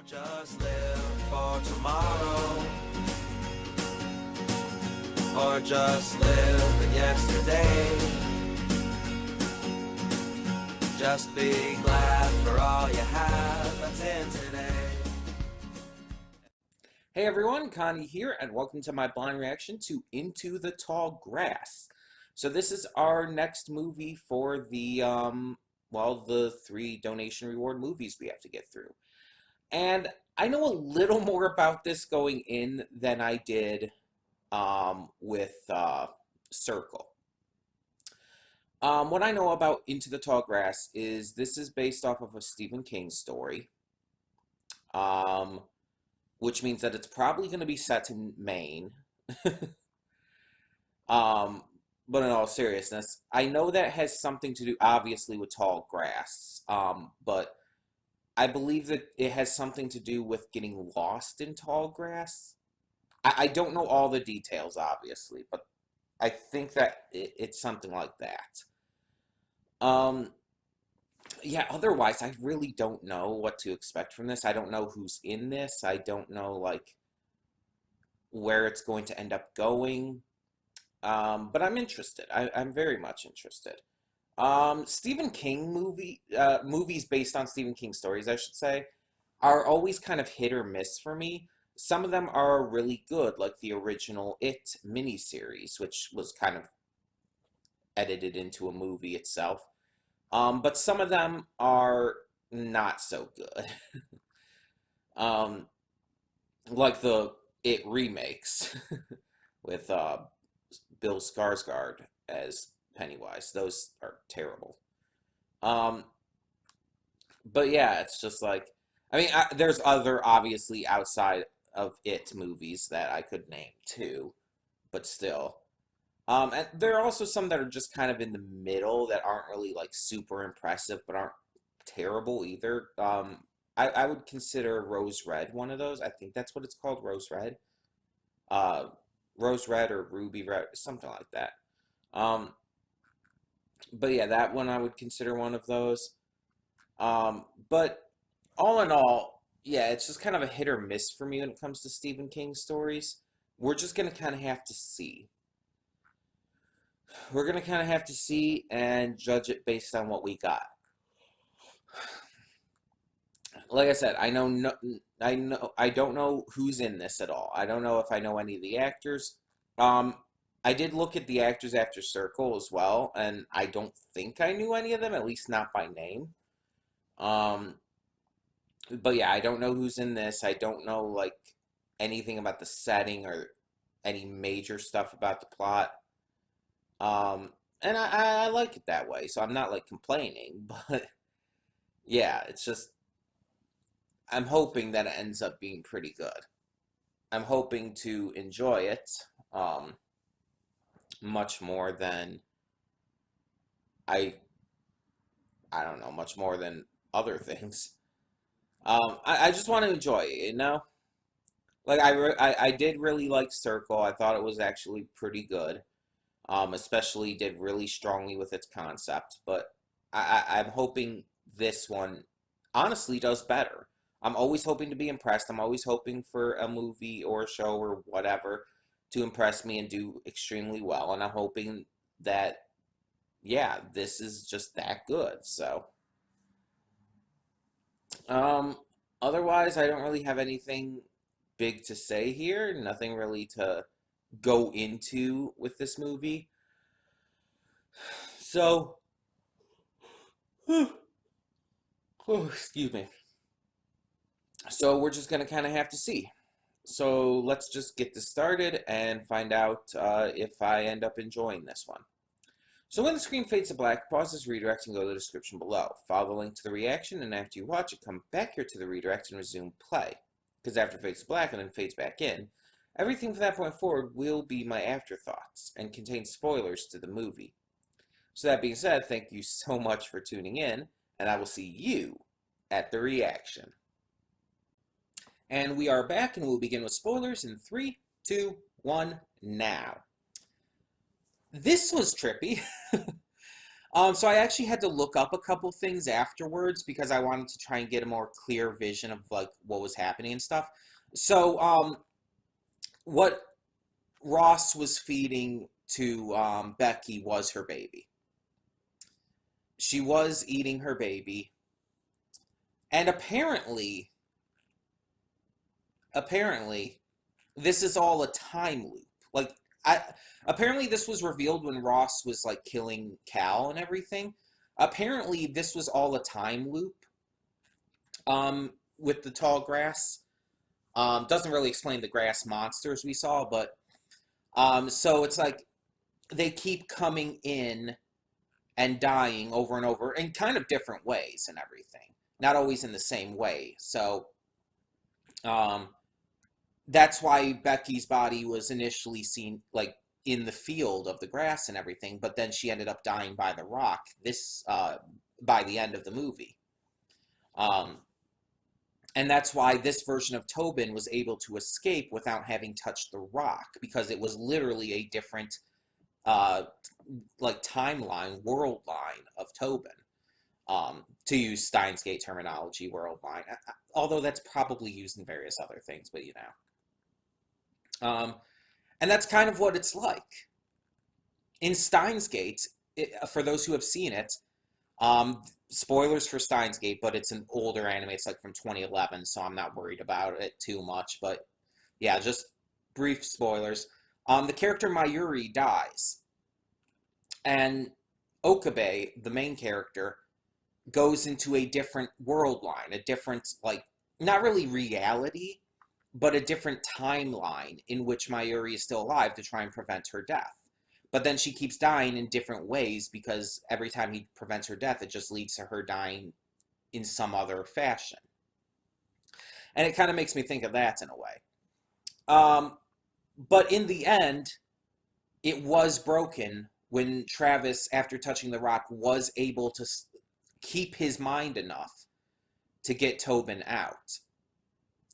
Don't just live for tomorrow, or just live in yesterday. Just be glad for all you have that's in today. Hey everyone, Connie here, and welcome to my blind reaction to Into the Tall Grass. So this is our next movie for the, the 3 donation reward movies we have to get through. And I know a little more about this going in than I did with Circle. What I know about Into the Tall Grass is this is based off of a Stephen King story. Which means that it's probably going to be set in Maine. But in all seriousness, I know that has something to do, obviously, with tall grass. But I believe that it has something to do with getting lost in tall grass. I don't know all the details, obviously, but I think that it's something like that. Yeah, otherwise, I really don't know what to expect from this. I don't know who's in this. I don't know, like, where it's going to end up going. But I'm interested. I'm very much interested. Stephen King movies based on Stephen King stories, I should say, are always kind of hit or miss for me. Some of them are really good, like the original It miniseries, which was kind of edited into a movie itself. But some of them are not so good. Like the It remakes with Bill Skarsgård as Pennywise. Those are terrible. But yeah, it's just like, I mean, there's other, obviously, outside of It movies that I could name too, but still. And there are also some that are just kind of in the middle that aren't really like super impressive, but aren't terrible either. I would consider Rose Red one of those. I think that's what it's called, Rose Red. Uh, Rose Red or Ruby Red, something like that. But yeah, that one I would consider one of those. But all in all, yeah, it's just kind of a hit or miss for me when it comes to Stephen King stories. We're just gonna kind of have to see. We're going to kind of have to see and judge it based on what we got. Like I said, I don't know who's in this at all. I don't know if I know any of the actors. I did look at the actors after Circle as well, and I don't think I knew any of them, at least not by name. But yeah, I don't know who's in this. I don't know like anything about the setting or any major stuff about the plot. And I like it that way, so I'm not like complaining, but yeah, it's just, I'm hoping that it ends up being pretty good. I'm hoping to enjoy it, much more than I, I don't know, much more than other things. I just want to enjoy it, you know? Like, I did really like Circle. I thought it was actually pretty good. Especially did really strongly with its concept, but I'm hoping this one honestly does better. I'm always hoping to be impressed. I'm always hoping for a movie or a show or whatever to impress me and do extremely well, and I'm hoping that, yeah, this is just that good, so. Um, Otherwise, I don't really have anything big to say here, nothing really to go into with this movie. So, oh, excuse me. So we're just gonna kind of have to see. So let's just get this started and find out if I end up enjoying this one. So when the screen fades to black, pause this redirect and go to the description below. Follow the link to the reaction, and after you watch it, come back here to the redirect and resume play. Because after it fades to black and then fades back in, everything from that point forward will be my afterthoughts and contain spoilers to the movie. So that being said, thank you so much for tuning in, and I will see you at the reaction. And we are back, and we'll begin with spoilers in 3, 2, 1, now. This was trippy. So I actually had to look up a couple things afterwards because I wanted to try and get a more clear vision of like what was happening and stuff. So what Ross was feeding to Becky was her baby. She was eating her baby, and apparently, this is all a time loop. Like, I apparently this was revealed when Ross was like killing Cal and everything. Apparently, this was all a time loop. With the tall grass. Doesn't really explain the grass monsters we saw, but so it's like they keep coming in and dying over and over in kind of different ways and everything. Not always in the same way. So um, that's why Becky's body was initially seen like in the field of the grass and everything, but then she ended up dying by the rock. This by the end of the movie. Um, and that's why this version of Tobin was able to escape without having touched the rock, because it was literally a different uh, like timeline, world line of Tobin. To use Steins Gate terminology, world line. Although that's probably used in various other things, but you know. And that's kind of what it's like. In Steins Gate, for those who have seen it, spoilers for Steins Gate, but it's an older anime. It's like from 2011, so I'm not worried about it too much. But yeah, just brief spoilers. The character Mayuri dies, and Okabe, the main character, goes into a different world line, a different, like, not really reality, but a different timeline in which Mayuri is still alive to try and prevent her death. But then she keeps dying in different ways because every time he prevents her death, it just leads to her dying in some other fashion. And it kind of makes me think of that in a way. But in the end, it was broken when Travis, after touching the rock, was able to keep his mind enough to get Tobin out.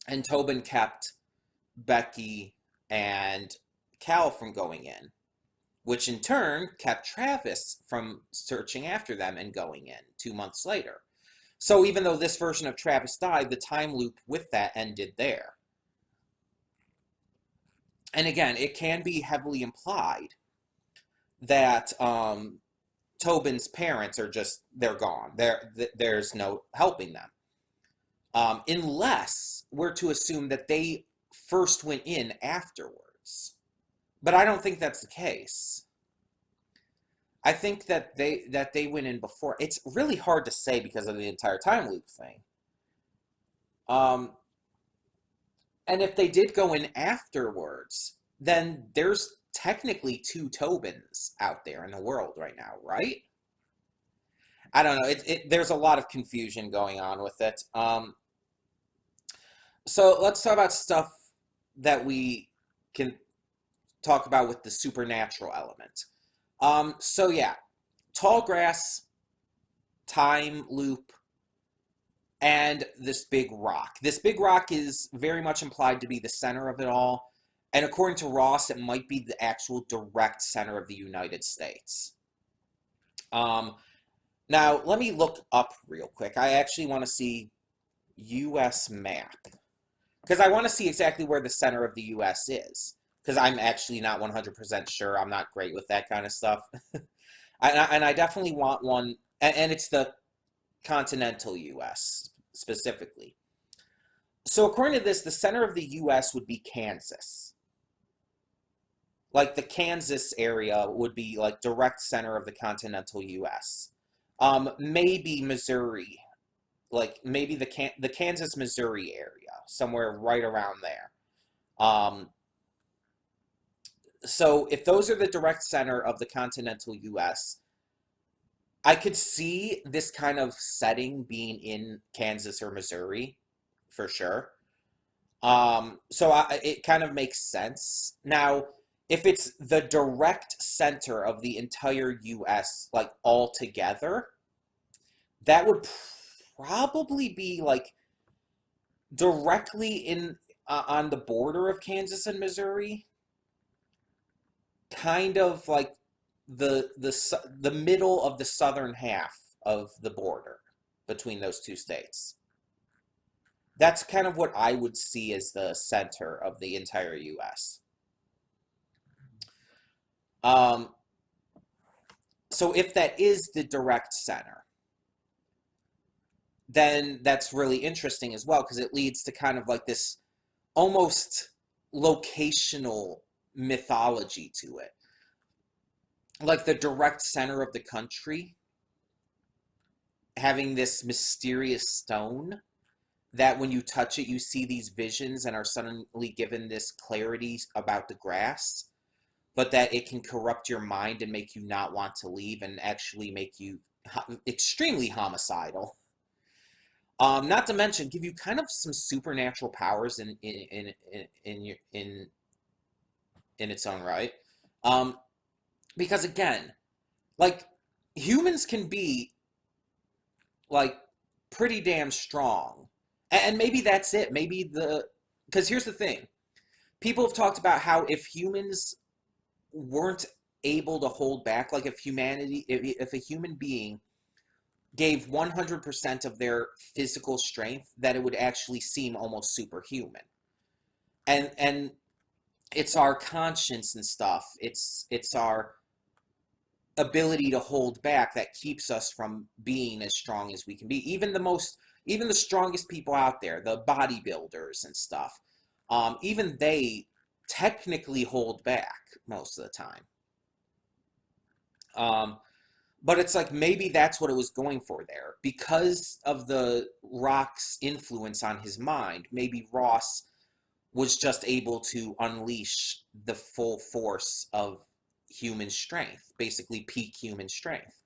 And Tobin kept Becky and Cal from going in, which in turn kept Travis from searching after them and going in 2 months later. So even though this version of Travis died, the time loop with that ended there. And again, it can be heavily implied that Tobin's parents are just, they're gone. There's no helping them. Unless we're to assume that they first went in afterwards. But I don't think that's the case. I think that they went in before. It's really hard to say because of the entire time loop thing. And if they did go in afterwards, then there's technically two Tobins out there in the world right now, right? I don't know. There's a lot of confusion going on with it. So let's talk about stuff that we can talk about with the supernatural element. So yeah, tall grass, time loop, and this big rock. This big rock is very much implied to be the center of it all. And according to Ross, it might be the actual direct center of the United States. Now, let me look up real quick. I actually want to see U.S. map. Because I want to see exactly where the center of the U.S. is. Because I'm actually not 100% sure. I'm not great with that kind of stuff. And I definitely want one. And it's the continental U.S. specifically. So according to this, the center of the U.S. would be Kansas. Like the Kansas area would be like direct center of the continental U.S. Maybe Missouri, like maybe the Kansas Missouri area, somewhere right around there. So if those are the direct center of the continental U.S., I could see this kind of setting being in Kansas or Missouri, for sure. So it kind of makes sense. Now, if it's the direct center of the entire U.S., like all together, that would probably be like directly in on the border of Kansas and Missouri, kind of like the middle of the southern half of the border between those two states. That's kind of what I would see as the center of the entire U.S. Um, so if that is the direct center, then that's really interesting as well because it leads to kind of like this almost locational mythology to it. Like the direct center of the country having this mysterious stone that when you touch it, you see these visions and are suddenly given this clarity about the grass, but that it can corrupt your mind and make you not want to leave and actually make you extremely homicidal. Not to mention, give you kind of some supernatural powers in its own right. Um, because again, like humans can be like pretty damn strong, and maybe that's it. Maybe because here's the thing: people have talked about how if humans weren't able to hold back, like if humanity, if a human being gave 100% of their physical strength, that it would actually seem almost superhuman. And it's our conscience and stuff. It's our ability to hold back that keeps us from being as strong as we can be. Even the strongest people out there, the bodybuilders and stuff, even they technically hold back most of the time. But it's like maybe that's what it was going for there. Because of the rock's influence on his mind, maybe Ross was just able to unleash the full force of human strength, basically peak human strength.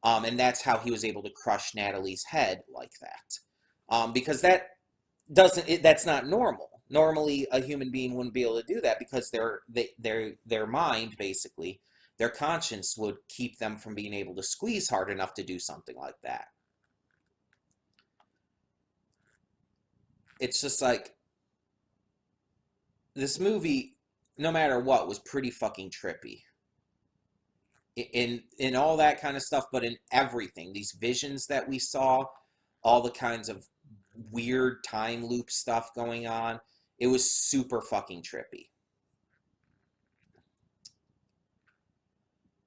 And that's how he was able to crush Natalie's head like that. Because that's not normal. Normally, a human being wouldn't be able to do that because their mind, basically, their conscience would keep them from being able to squeeze hard enough to do something like that. It's just like, this movie, no matter what, was pretty fucking trippy. In all that kind of stuff, but in everything. These visions that we saw, all the kinds of weird time loop stuff going on, it was super fucking trippy.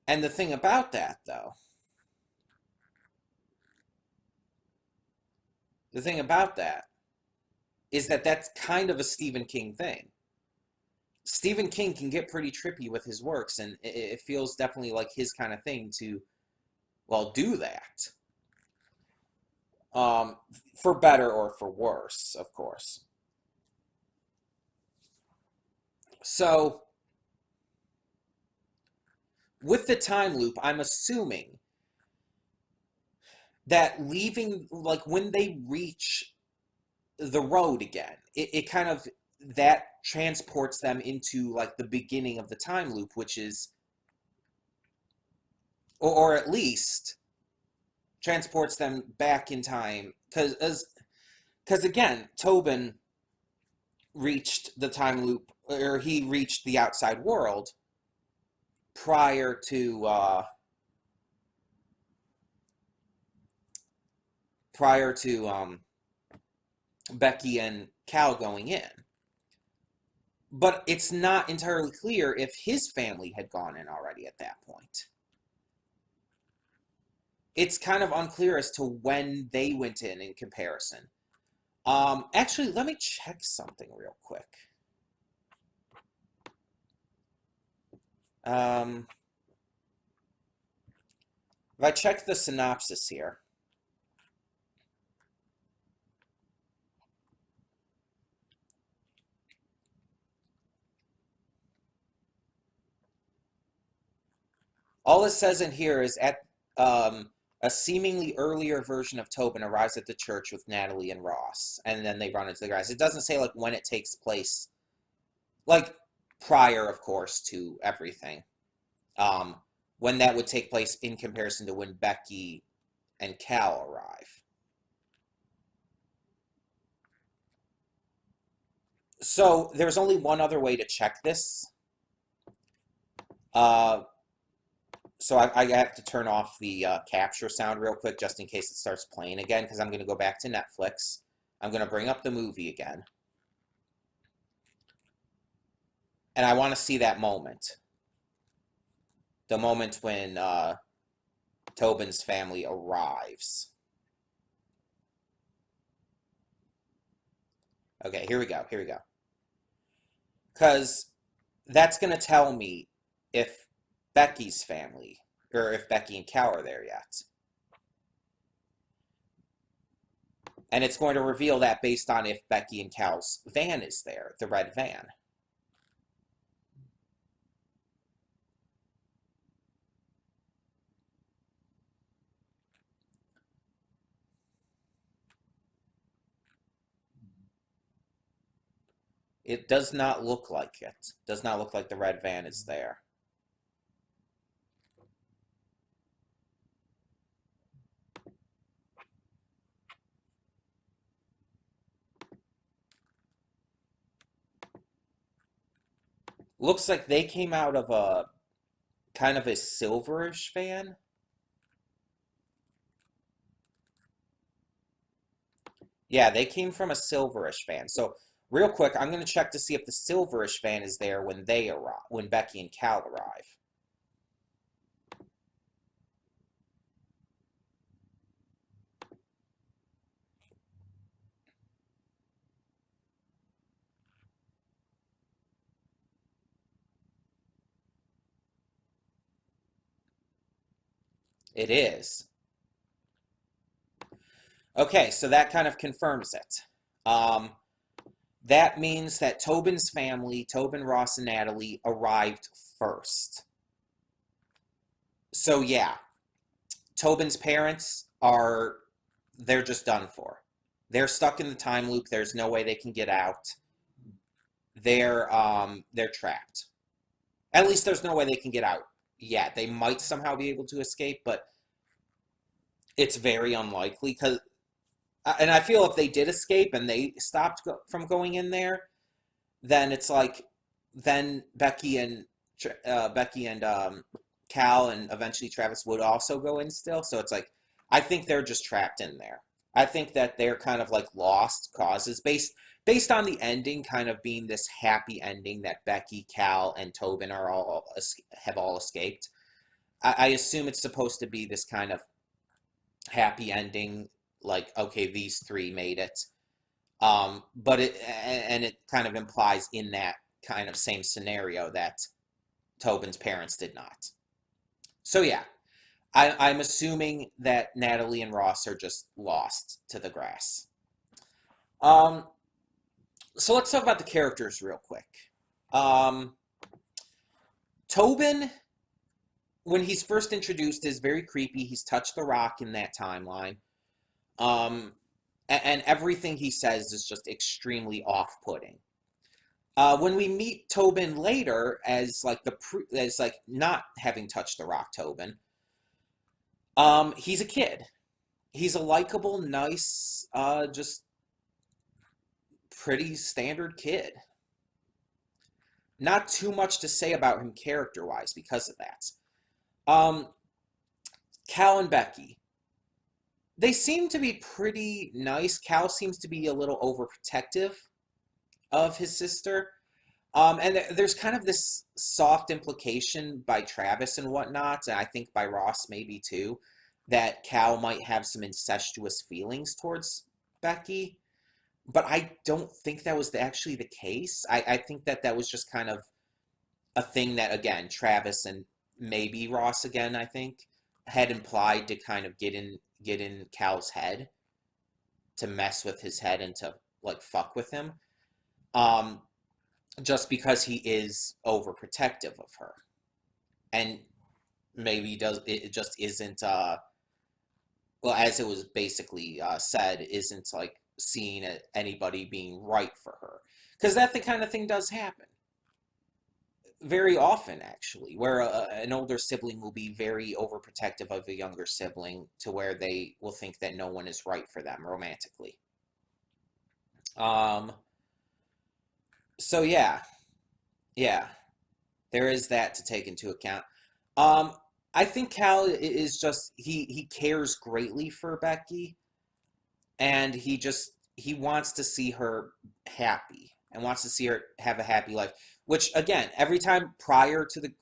And the thing about that, though, the thing about that is that that's kind of a Stephen King thing. Stephen King can get pretty trippy with his works, and it feels definitely like his kind of thing to, well, do that. For better or for worse, of course. So, with the time loop, I'm assuming that leaving, like when they reach the road again, it kind of, that transports them into like the beginning of the time loop, which is, or at least transports them back in time, because again, Tobin reached the time loop, or he reached the outside world prior to Becky and Cal going in. But it's not entirely clear if his family had gone in already at that point. It's kind of unclear as to when they went in comparison. Actually, let me check something real quick. If I check the synopsis here, all it says in here is a seemingly earlier version of Tobin arrives at the church with Natalie and Ross, and then they run into the grass. It doesn't say like when it takes place, like prior, of course, to everything. When that would take place in comparison to when Becky and Cal arrive. So there's only one other way to check this. So I have to turn off the capture sound real quick just in case it starts playing again because I'm going to go back to Netflix. I'm going to bring up the movie again. And I want to see that moment. The moment when Tobin's family arrives. Okay, here we go. Here we go. Because that's going to tell me if Becky's family, or if Becky and Cal are there yet. And it's going to reveal that based on if Becky and Cal's van is there, the red van. It does not look like it. Does not look like the red van is there. Looks like they came out of a kind of a silverish van. Yeah, they came from a silverish van. So real quick, I'm going to check to see if the silverish van is there when they arrive, when Becky and Cal arrive. It is. Okay, so that kind of confirms it. That means that Tobin's family, Tobin, Ross, and Natalie, arrived first. So yeah, Tobin's parents are, they're just done for. They're stuck in the time loop. There's no way they can get out. They're trapped. At least there's no way they can get out yet. They might somehow be able to escape, but it's very unlikely because, and I feel if they did escape and they stopped from going in there, then it's like, then Becky and Cal and eventually Travis would also go in still. So it's like, I think they're just trapped in there. I think that they're kind of like lost causes based on the ending kind of being this happy ending that Becky, Cal, and Tobin are have all escaped. I assume it's supposed to be this kind of happy ending, like okay, these three made it. But it kind of implies in that kind of same scenario that Tobin's parents did not. So yeah, I'm assuming that Natalie and Ross are just lost to the grass. Um, so let's talk about the characters real quick. Um, Tobin, when he's first introduced, is very creepy. He's touched the rock in that timeline. Um, and everything he says is just extremely off-putting. When we meet Tobin later as like as like not having touched the rock Tobin, he's a kid. He's a likable, nice, just pretty standard kid. Not too much to say about him character-wise because of that. Um, Cal and Becky. They seem to be pretty nice. Cal seems to be a little overprotective of his sister. And there's kind of this soft implication by Travis and whatnot, and I think by Ross maybe too, that Cal might have some incestuous feelings towards Becky. But I don't think that was actually the case. I think that that was just kind of a thing that, again, Travis and maybe Ross again, I think, had implied to kind of get in Cal's head, to mess with his head and to like fuck with him. Um, just because he is overprotective of her. And maybe does it just isn't well, as it was basically said, isn't like seeing anybody being right for her. Because that the kind of thing does happen very often, actually, where an older sibling will be very overprotective of a younger sibling to where they will think that no one is right for them romantically. Um, so yeah, yeah, there is that to take into account. Um, I think Cal is just he cares greatly for Becky, and he wants to see her happy and wants to see her have a happy life. Which again, every time prior to the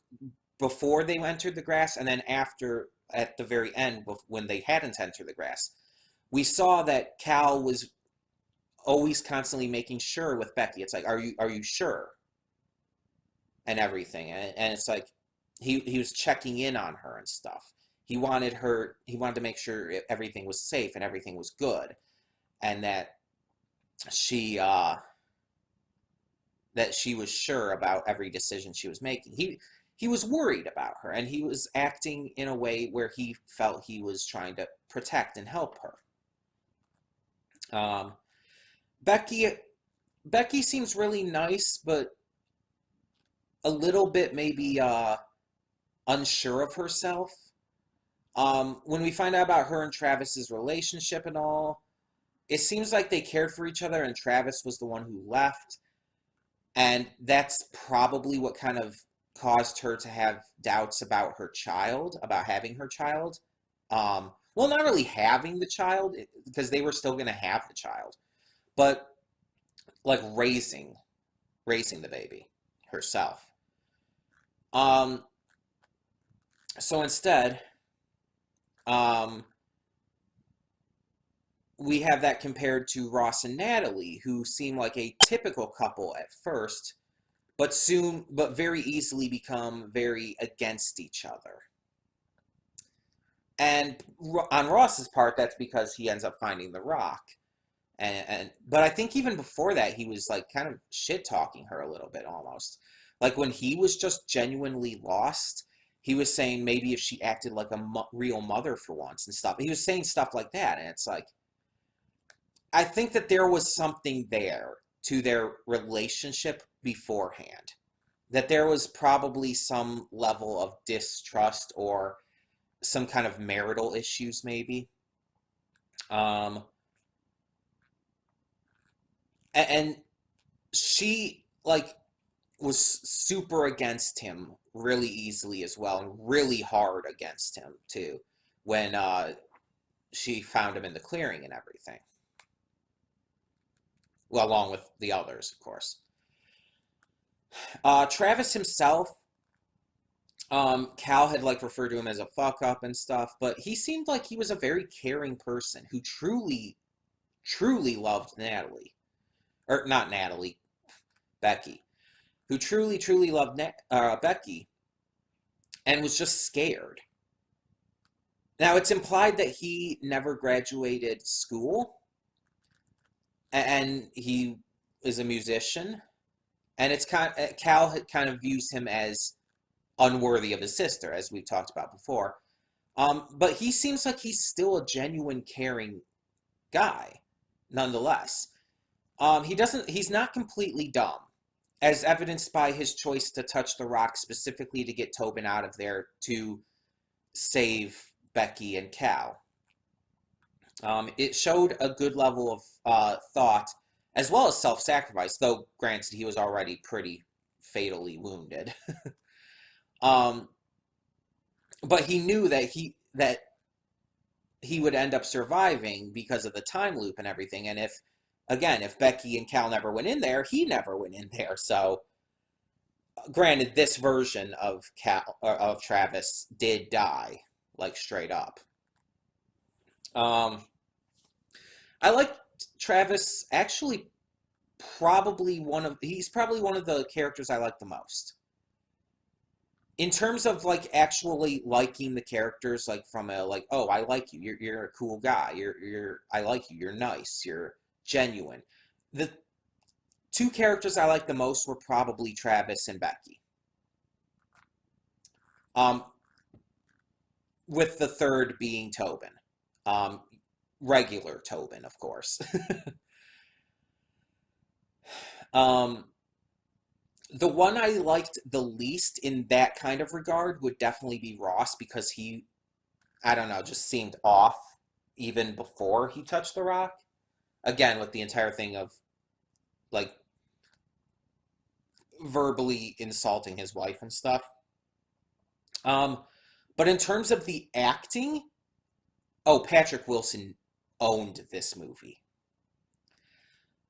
before they entered the grass, and then after at the very end when they hadn't entered the grass, we saw that Cal was always constantly making sure with Becky. It's like, are you sure? And everything. And it's like he was checking in on her and stuff. He wanted to make sure everything was safe and everything was good, and she uh that she was sure about every decision she was making. He was worried about her, and he was acting in a way where he felt he was trying to protect and help her. Becky Becky seems really nice, but a little bit maybe unsure of herself. When we find out about her and Travis's relationship and all, it seems like they cared for each other, and Travis was the one who left, and that's probably what kind of caused her to have doubts about her child, about having her child. Well, not really having the child, because they were still going to have the child, but like raising the baby herself. Um, so instead, um, we have that compared to Ross and Natalie, who seem like a typical couple at first, but very easily become very against each other. And on Ross's part, that's because he ends up finding the rock. And but I think even before that, he was like kind of shit talking her a little bit almost. Like when he was just genuinely lost, he was saying maybe if she acted like a real mother for once and stuff. He was saying stuff like that, and it's like I think that there was something there to their relationship beforehand. That there was probably some level of distrust or some kind of marital issues, maybe. Um, and she like was super against him really easily as well, and really hard against him too when she found him in the clearing and everything. Well, along with the others, of course. Travis himself, Cal had like referred to him as a fuck up and stuff, but he seemed like he was a very caring person who truly loved Natalie, or not Natalie, Becky, who truly loved Becky, and was just scared. Now it's implied that he never graduated school, and he is a musician, and it's Cal kind of views him as unworthy of his sister, as we've talked about before. But he seems like he's still a genuine, caring guy, nonetheless. He's not completely dumb, as evidenced by his choice to touch the rock specifically to get Tobin out of there to save Becky and Cal. It showed a good level of thought, as well as self-sacrifice, though granted he was already pretty fatally wounded. um, but he knew that he would end up surviving because of the time loop and everything. And if Becky and Cal never went in there, he never went in there. So, granted, this version of Travis did die, like straight up. Um, I like Travis. Actually, he's probably one of the characters I like the most. In terms of like actually liking the characters, like from a like, oh, I like you. You're a cool guy. I like you. You're nice. You're genuine. The two characters I like the most were probably Travis and Becky. Um, with the third being Tobin. Um, regular Tobin, of course. um, the one I liked the least in that kind of regard would definitely be Ross, because I don't know, just seemed off even before he touched the rock. Again, with the entire thing of like verbally insulting his wife and stuff. Um, But in terms of the acting, oh, Patrick Wilson owned this movie.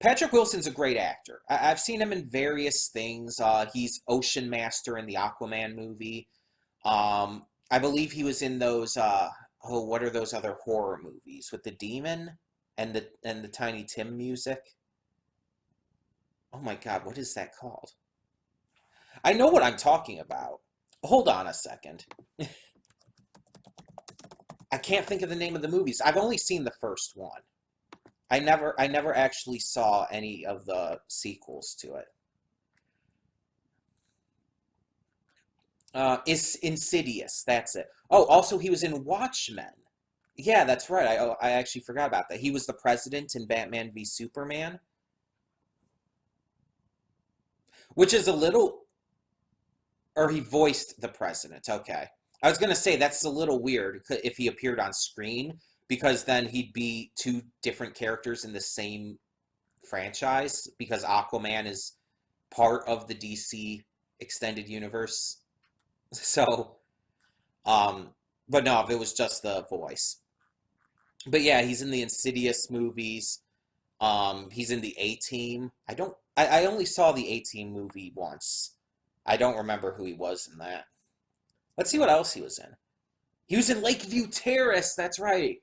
Patrick Wilson's a great actor. I've seen him in various things. He's Ocean Master in the Aquaman movie. I believe he was in those. Oh, what are those other horror movies with the demon and the Tiny Tim music? Oh my God, what is that called? I know what I'm talking about. Hold on a second. I can't think of the name of the movies. I've only seen the first one. I never actually saw any of the sequels to it. Is Insidious, that's it. Oh, also he was in Watchmen. Yeah, that's right. I actually forgot about that. He was the president in Batman v Superman, which is a little, or he voiced the president. Okay. I was going to say that's a little weird if he appeared on screen because then he'd be two different characters in the same franchise because Aquaman is part of the DC extended universe. So, um, but no, if it was just the voice. But yeah, he's in the Insidious movies. He's in the A-Team. I only saw the A-Team movie once. I don't remember who he was in that. Let's see what else he was in. He was in Lakeview Terrace, that's right.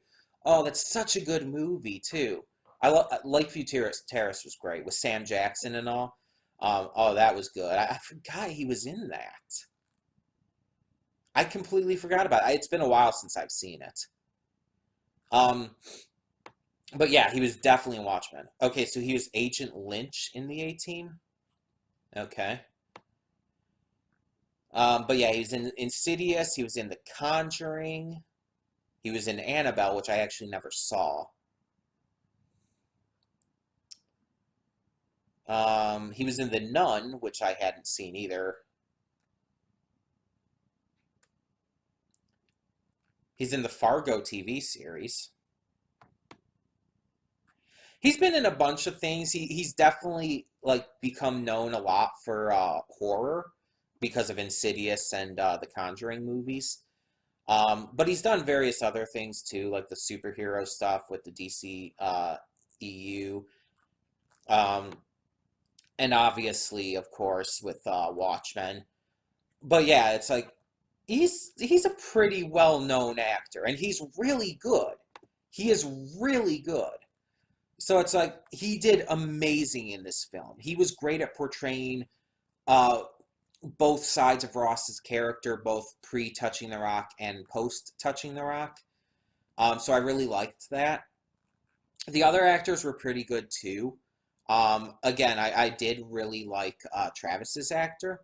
Oh, that's such a good movie too. I love Lakeview Terrace. Terrace was great with Sam Jackson and all. Oh, that was good. I forgot he was in that. I completely forgot about it. It's been a while since I've seen it. Um, but yeah, he was definitely in Watchmen. Okay, so he was Agent Lynch in the A-Team. Okay. But yeah, he was in Insidious. He was in The Conjuring. He was in Annabelle, which I actually never saw. He was in The Nun, which I hadn't seen either. He's in the Fargo TV series. He's been in a bunch of things. He's definitely like become known a lot for horror because of Insidious and the Conjuring movies. But he's done various other things too, like the superhero stuff with the DC EU. Um, and obviously, of course, with Watchmen. But yeah, it's like he's a pretty well-known actor, and he's really good. He is really good. So it's like he did amazing in this film. He was great at portraying uh, both sides of Ross's character, both pre-touching the Rock and post-touching the Rock. So I really liked that. The other actors were pretty good too. Again, I did really like Travis's actor.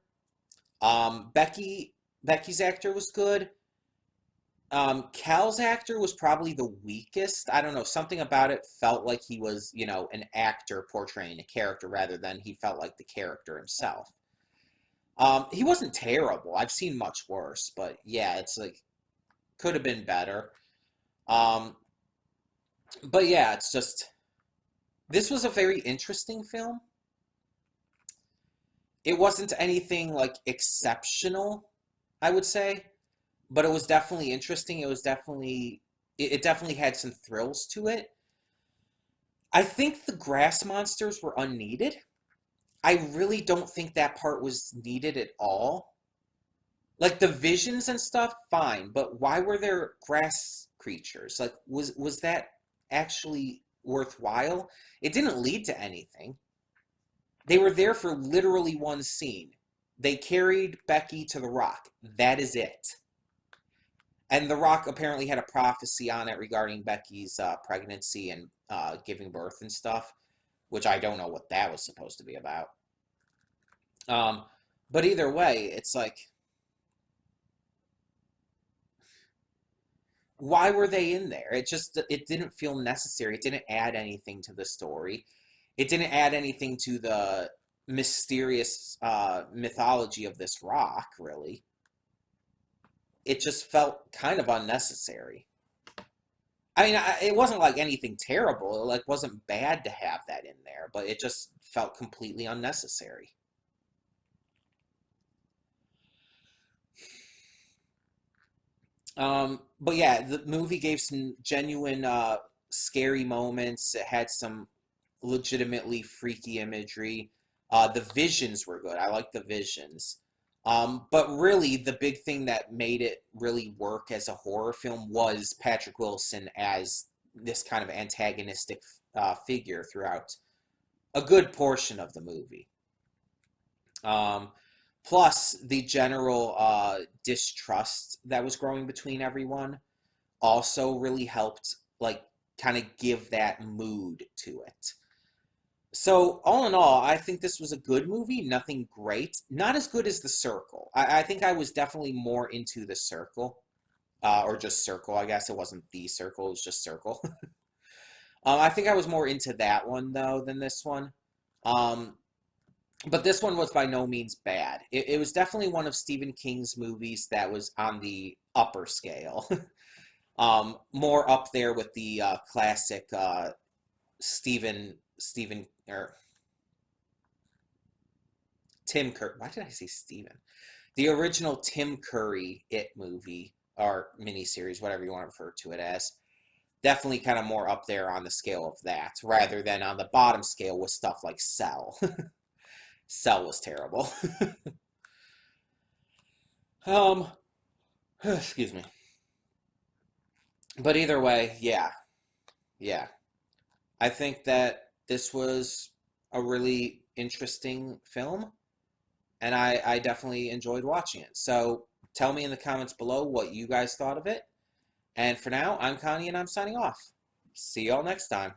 Becky's actor was good. Cal's actor was probably the weakest. I don't know, something about it felt like he was, an actor portraying a character rather than he felt like the character himself. He wasn't terrible. I've seen much worse, but yeah, it's like could have been better. Um, but yeah, it's just this was a very interesting film. It wasn't anything like exceptional, I would say, but it was definitely interesting. It definitely had some thrills to it. I think the grass monsters were unneeded. I really don't think that part was needed at all. Like the visions and stuff, fine, but why were there grass creatures? Like was that actually worthwhile? It didn't lead to anything. They were there for literally one scene. They carried Becky to the Rock. That is it. And the Rock apparently had a prophecy on it regarding Becky's pregnancy and giving birth and stuff, which I don't know what that was supposed to be about. Um, but either way, it's like, why were they in there? It didn't feel necessary. It didn't add anything to the story. It didn't add anything to the mysterious mythology of this rock, really. It just felt kind of unnecessary. I mean, it wasn't like anything terrible. It like wasn't bad to have that in there, but it just felt completely unnecessary. But yeah, the movie gave some genuine scary moments. It had some legitimately freaky imagery. The visions were good. I like the visions. But really, the big thing that made it really work as a horror film was Patrick Wilson as this kind of antagonistic figure throughout a good portion of the movie. Um, Plus, the general distrust that was growing between everyone also really helped, like, kind of give that mood to it. So, all in all, I think this was a good movie. Nothing great. Not as good as The Circle. I think I was definitely more into The Circle, or just Circle. I guess it wasn't The Circle, it was just Circle. I think I was more into that one, though, than this one. Um, but this one was by no means bad. It was definitely one of Stephen King's movies that was on the upper scale. More up there with the classic Stephen or Tim Curry. Why did I say Stephen? The original Tim Curry It movie or miniseries, whatever you want to refer to it as. Definitely kind of more up there on the scale of that, rather than on the bottom scale with stuff like Cell. Cell was terrible. um, excuse me. But either way, yeah, yeah. I think that this was a really interesting film, and I definitely enjoyed watching it. So tell me in the comments below what you guys thought of it. And for now, I'm Connie, and I'm signing off. See y'all next time.